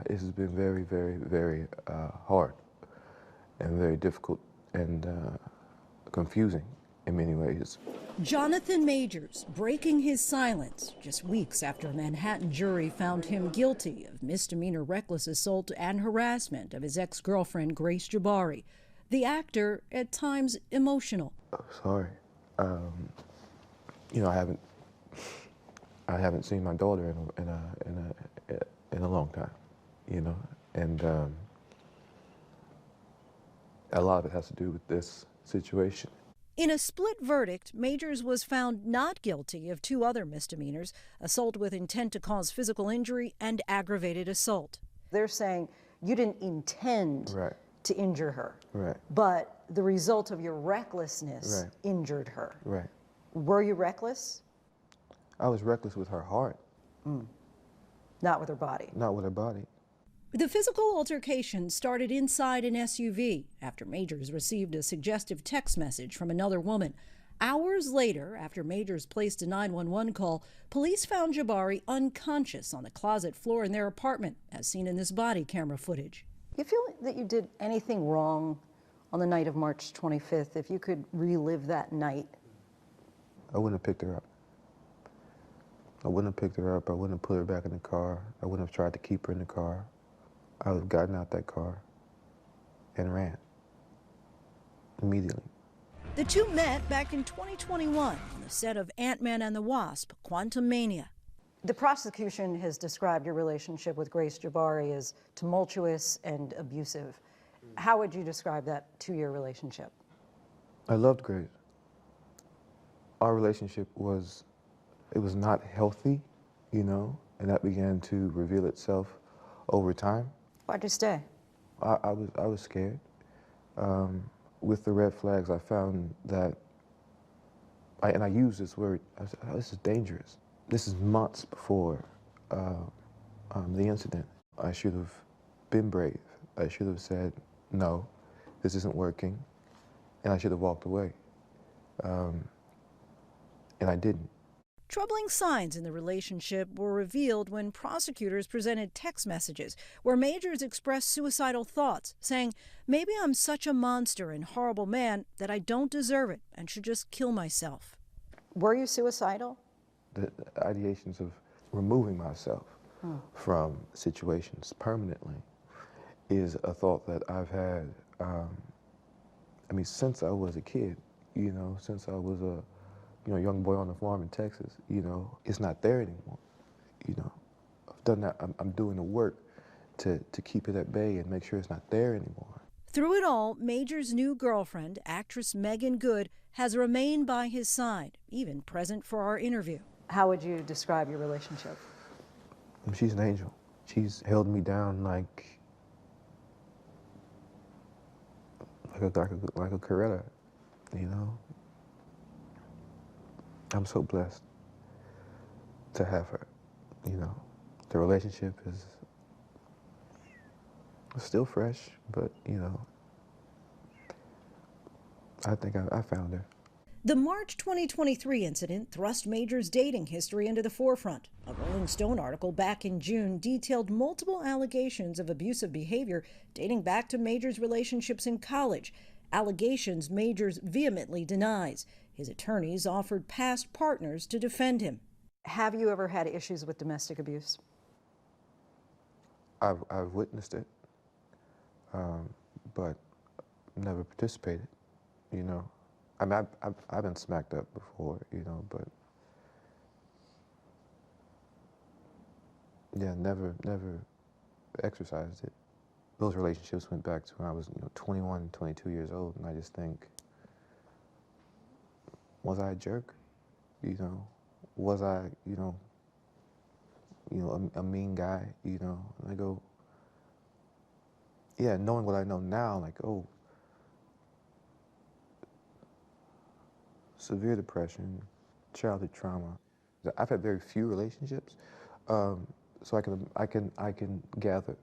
It has been very, very, very hard and very difficult and confusing in many ways. Jonathanmajors breaking his silence just weeks after a Manhattan jury found him guilty of misdemeanor reckless assault and harassment of his ex-girlfriend Grace Jabari. The actor, at times emotional. Sorry. You know, I haven't seen my daughter in a long time, you know, and a lot of it has to do with this situation. In a split verdict, Majors was found not guilty of 2 other misdemeanors, assault with intent to cause physical injury and aggravated assault. They're saying you didn't intend to injure her, but the result of your recklessness injured her. Right. Were you reckless? I was reckless with her heart. Not with her body. Not with her body. The physical altercation started inside an SUV after Majors received a suggestive text message from another woman. Hours later, after Majors placed a 911 call, police found Jabari unconscious on the closet floor in their apartment, as seen in this body camera footage. You feel that you did anything wrong on the night of March 25th? If you could relive that night? I wouldn't have picked her up. I wouldn't have picked her up. I wouldn't have put her back in the car. I wouldn't have tried to keep her in the car. I would have gotten out that car and ran immediately. The two met back in 2021 on the set of Ant-Man and the Wasp: Quantumania. The prosecution has described your relationship with Grace Jabari as tumultuous and abusive. How would you describe that 2-year relationship? I loved Grace. Our relationship was not healthy, you know, and that began to reveal itself over time. Why'd you stay? I was scared. With the red flags, I found that, and I used this word, I said, oh, this is dangerous. This is months before the incident. I should have been brave. I should have said, no, this isn't working, and I should have walked away. And I didn't. Troubling signs in the relationship were revealed when prosecutors presented text messages where Majors expressed suicidal thoughts, saying, maybe I'm such a monster and horrible man that I don't deserve it and should just kill myself. Were you suicidal? The ideations of removing myself from situations permanently is a thought that I've had, I mean, since I was a kid, you know, since I was a young boy on the farm in Texas, you know, it's not there anymore. You know, I've done that. I'm doing the work to keep it at bay and make sure it's not there anymore. Through it all, Major's new girlfriend, actress Megan Good, has remained by his side, even present for our interview. How would you describe your relationship? She's an angel. She's held me down like a Coretta, you know. I'm so blessed to have her, you know. The relationship is still fresh, but, you know, I think I found her. The March 2023 incident thrust Major's dating history into the forefront. A Rolling Stone article back in June detailed multiple allegations of abusive behavior dating back to Major's relationships in college, allegations Majors vehemently denies. His attorneys offered past partners to defend him. Have you ever had issues with domestic abuse? I've witnessed it, but never participated, you know. I mean, I've been smacked up before, you know, but yeah, never exercised it. Those relationships went back to when I was, 21, 22 years old, and I just think, was I a jerk? You know, was I, a mean guy? You know, and I go, yeah, knowing what I know now, like, oh, severe depression, childhood trauma. I've had very few relationships, so I can gather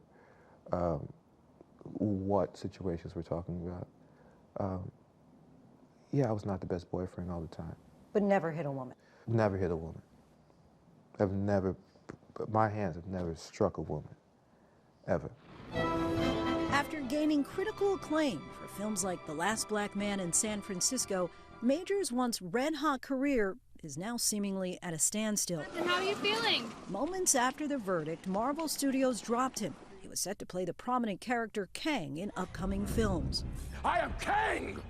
what situations we're talking about. Yeah, I was not the best boyfriend all the time. But never hit a woman? Never hit a woman. My hands have never struck a woman. ever. After gaining critical acclaim for films like The Last Black Man in San Francisco, Majors' once red-hot career is now seemingly at a standstill. How are you feeling? Moments after the verdict, Marvel Studios dropped him. He was set to play the prominent character Kang in upcoming films. I am Kang!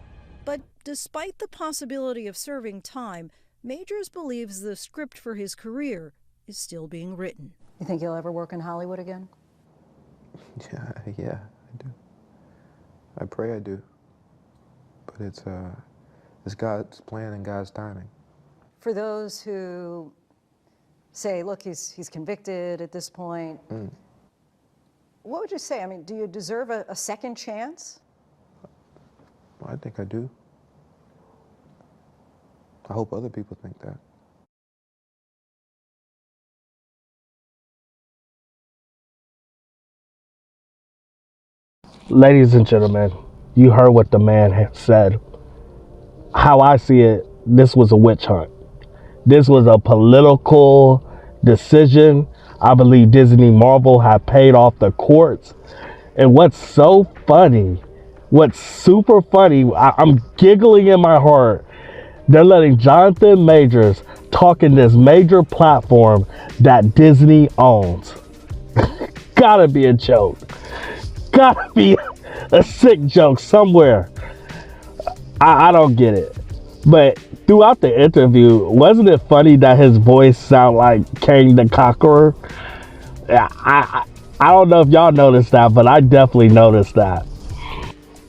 But despite the possibility of serving time, Majors believes the script for his career is still being written. You think you'll ever work in Hollywood again? Yeah, I do. I pray I do. But it's God's plan and God's timing. For those who say, look, he's convicted at this point, what would you say? I mean, do you deserve a second chance? Well, I think I do. I hope other people think that. Ladies and gentlemen, you heard what the man said. How I see it, this was a witch hunt. This was a political decision. I believe Disney Marvel have paid off the courts. And what's so funny, what's super funny, I'm giggling in my heart. They're letting Jonathan Majors talk in this major platform that Disney owns. Gotta be a joke. Gotta be a sick joke somewhere. I don't get it. But throughout the interview, wasn't it funny that his voice sounded like Kang the Conqueror? I don't know if y'all noticed that, but I definitely noticed that.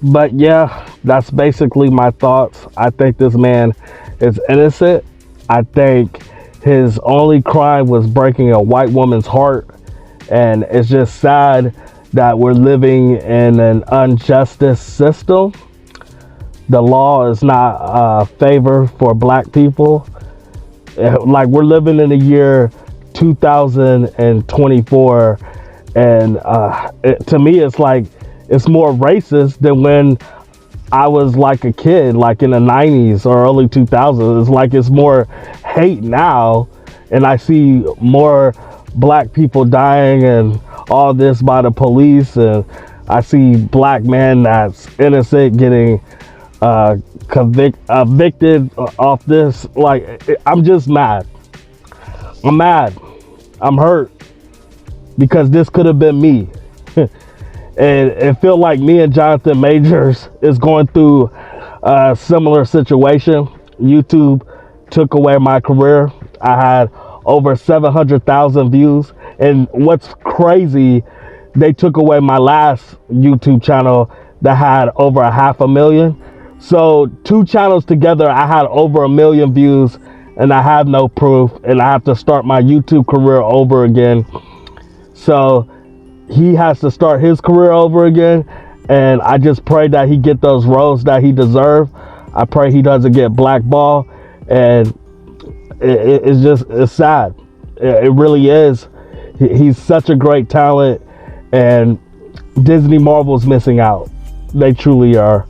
But yeah, that's basically my thoughts. I think this man is innocent. I think his only crime was breaking a white woman's heart. And it's just sad that we're living in an unjust system. The law is not a favor for black people. Like, we're living in the year 2024, and to me it's like it's more racist than when I was like a kid, like in the 90s or early 2000s. It's like it's more hate now, and I see more black people dying and all this by the police, and I see black men that's innocent getting evicted off this. Like, I'm just mad. I'm mad. I'm hurt because this could have been me. And it felt like me and Jonathan Majors is going through a similar situation. YouTube took away my career. I had over 700,000 views. And what's crazy, they took away my last YouTube channel that had over 500,000. So 2 channels together, I had over 1 million views, and I have no proof, and I have to start my YouTube career over again. So he has to start his career over again, and I just pray that he get those roles that he deserves. I pray he doesn't get blackballed, and it's sad. It really is. He's such a great talent, and Disney Marvel's missing out. They truly are.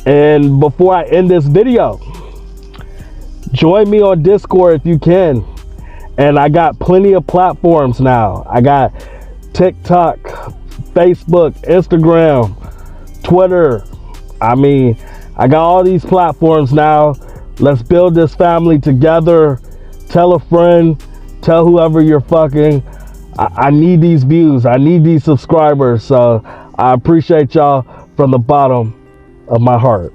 And before I end this video, join me on Discord if you can. And I got plenty of platforms now. I got TikTok, Facebook, Instagram, Twitter. I mean, I got all these platforms now. Let's build this family together. Tell a friend, tell whoever you're fucking. I need these views. I need these subscribers. So I appreciate y'all from the bottom of my heart.